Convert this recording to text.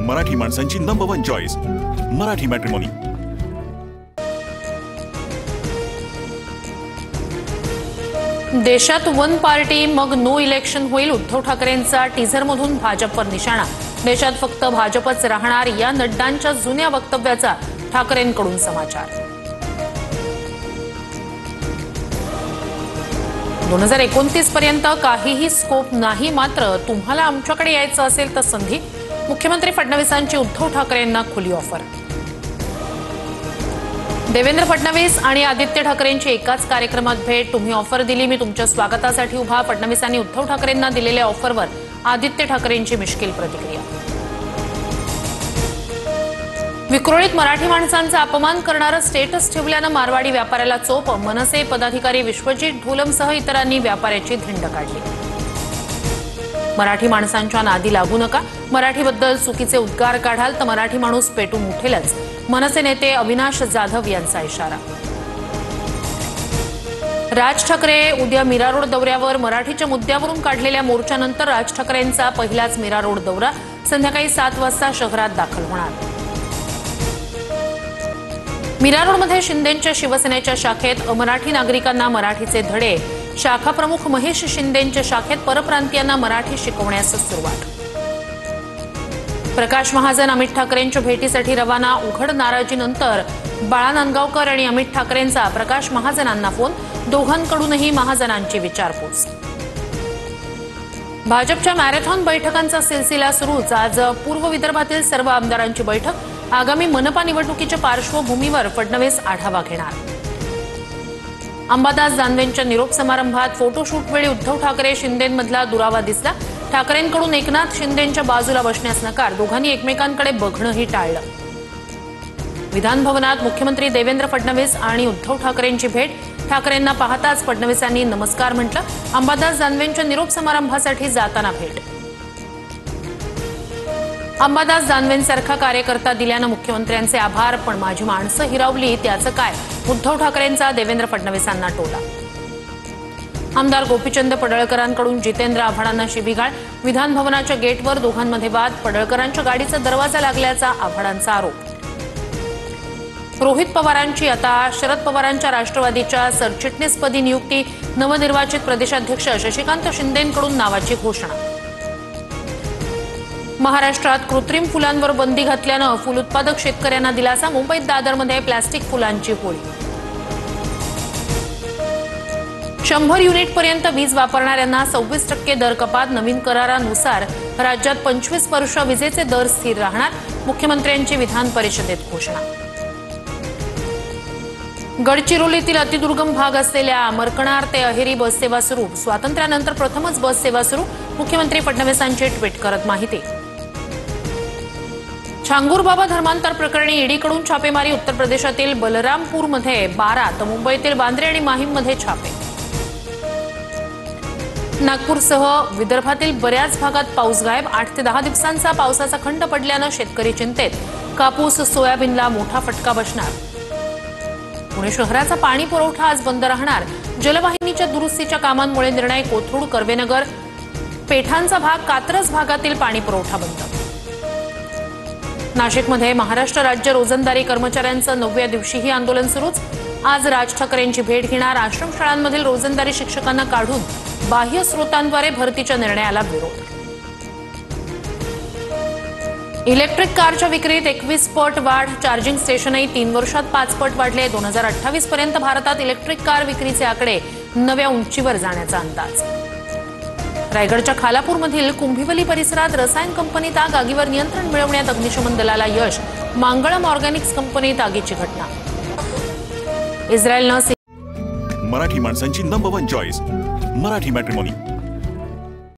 मराठी माणसांची number 1 choice Marathi matrimony. देशात one party मग नो इलेक्शन होईल, उद्धव ठाकरेंचा टीझरमधून भाजपवर निशाणा। देशात फक्त भाजपच राहणार या नड्डांच्या जुन्या वक्तव्याचा ठाकरेंकडून समाचार। 2029 पर्यंत काहीही स्कोप नाही, मात्र तुम्हाला आमच्याकडे यायचं असेल तर संधी। मुख्यमंत्री फडणवीसांची उद्धव ठाकरेंना खुली ऑफर। देवेंद्र फडणवीस आणि आदित्य ठाकरेंची एकाच कार्यक्रमात भेट। तुम्ही ऑफर दिली, मी तुमच्या स्वागतासाठी उभा। फडणवीसांनी उद्धव ठाकरेंना दिलेल्या ऑफरवर आदित्य ठाकरेंची मिश्किल प्रतिक्रिया। विक्रोळीत मराठी माणसांचा अपमान करणारं स्टेटस ठेवल्यानं मारवाडी व्यापाऱ्याला चोप। मनसे पदाधिकारी विश्वजित ढोलमसह इतरांनी व्यापाऱ्याची धिंड काढली। मराठी माणसांच्या नादी लागू नका, मराठीबद्दल चुकीचे उद्गार काढाल तर मराठी माणूस पेटून उठेलच, मनसे नेते अविनाश जाधव यांचा इशारा। राज ठाकरे उद्या मीरा रोड दौऱ्यावर। मराठीच्या मुद्द्यावरून काढलेल्या मोर्चानंतर राज ठाकरेंचा पहिलाच मीरा रोड दौरा संध्याकाळी 7 वाजता शहरात दाखल होणार। मीरा रोडमध्ये शिंदेंच्या शिवसेनेच्या शाखेत अमराठी नागरिकांना मराठीचे धडे। शाखा प्रमुख महेश शिंदेंच्या शाखेत परप्रांतीयांना मराठी शिकवण्यास सुरुवात। प्रकाश महाजन अमित ठाकरेंच्या भेटीसाठी रवाना। उघड नाराजीनंतर बाळा नांदगावकर आणि अमित ठाकरेंचा प्रकाश महाजनांना फोन। दोघांकडूनही महाजनांची विचारपूस। भाजपच्या मॅरेथॉन बैठकांचा सिलसिला सुरूच। आज पूर्व विदर्भातील सर्व आमदारांची बैठक। आगामी मनपा निवडणुकीच्या पार्श्वभूमीवर फडणवीस आढावा घेणार। अंबादास दानवेंच्या निरोप समारंभात फोटोशूटवेळी उद्धव ठाकरे शिंदेंमधला दुरावा दिसला। ठाकरेंकडून एकनाथ शिंदेंच्या बाजूला बसण्यास नकार। दोघांनी एकमेकांकडे बघणंही टाळलं। विधानभवनात मुख्यमंत्री देवेंद्र फडणवीस आणि उद्धव ठाकरेंची भेट। ठाकरेंना पाहताच फडणवीसांनी नमस्कार म्हटलं। अंबादास दानवेंच्या निरोप समारंभासाठी जाताना भेट। अंबादास दानवेंसारखा कार्यकर्ता दिल्यानं मुख्यमंत्र्यांचे आभार, पण माझी माणसं हिरावली त्याचं काय? उद्धव ठाकरेंचा देवेंद्र फडणवीसांना टोला। आमदार गोपीचंद पडळकरांकडून जितेंद्र आव्हाडांना शिबिगाळ। विधानभवनाच्या गेटवर दोघांमध्ये वाद। पडळकरांच्या गाडीचा दरवाजा लागल्याचा आव्हाडांचा आरोप। रोहित पवारांची आता शरद पवारांच्या राष्ट्रवादीच्या सरचिटणीसपदी नियुक्ती। नवनिर्वाचित प्रदेशाध्यक्ष शशिकांत शिंदेंकडून नावाची घोषणा। महाराष्ट्रात कृत्रिम फुलांवर बंदी घातल्यानं फुल उत्पादक शेतकऱ्यांना दिलासा। मुंबईत दादरमध्ये प्लास्टिक फुलांची होळी। 100 युनिटपर्यंत वीज वापरणाऱ्यांना 26% दर कपात। नवीन करारानुसार राज्यात 25 वर्ष विजेचे दर स्थिर राहणार। मुख्यमंत्र्यांची विधान परिषदेत घोषणा। गडचिरोलीतील अतिदुर्गम भाग असलेल्या मरकणार ते अहेरी बससेवा सुरू। स्वातंत्र्यानंतर प्रथमच बससेवा सुरू। मुख्यमंत्री फडणवीसांची ट्विट करत माहिती। छांगूरबाबा धर्मांतर प्रकरणी ईडीकडून छापेमारी। उत्तर प्रदेशातील बलरामपूरमध्ये 12 तर मुंबईतील बांद्रे आणि माहीममध्ये छापे। नागपूरसह विदर्भातील बऱ्याच भागात पाऊस गायब। 8 ते 10 दिवसांचा पावसाचा खंड पडल्यानं शेतकरी चिंतेत। कापूस सोयाबीनला मोठा फटका बसणार। पुणे शहराचा पाणी पुरवठा आज बंद राहणार। जलवाहिनीच्या दुरुस्तीच्या कामांमुळे निर्णय। कोथरूड कर्वेनगर पेठांचा भाग कात्रज भागातील पाणी पुरवठा बंद। नाशिकमध्ये महाराष्ट्र राज्य रोजंदारी कर्मचाऱ्यांचं 9व्या दिवशीही आंदोलन सुरूच। आज राज ठाकरेंची भेट घेणार। आश्रमशाळांमधील रोजंदारी शिक्षकांना काढून बाह्य स्रोतांद्वारे भरतीच्या निर्णयाला विरोध। इलेक्ट्रिक कारच्या विक्रीत 21 पट वाढ। चार्जिंग स्टेशनही 3 वर्षात 5 पट वाढले। 2028 पर्यंत भारतात इलेक्ट्रिक कार विक्रीचे आकडे नव्या उंचीवर जाण्याचा अंदाज। रायगडच्या खालापूरमधील कुंभिवली परिसरात रसायन कंपनीत आग। आगीवर नियंत्रण मिळवण्यात अग्निशमन दलाला यश। मांगळम ऑर्गॅनिक्स कंपनीत आगीची घटना। इस्रायलनं मराठी माणसांची नंबर 1 चॉईस मराठी मॅट्रिमोनी।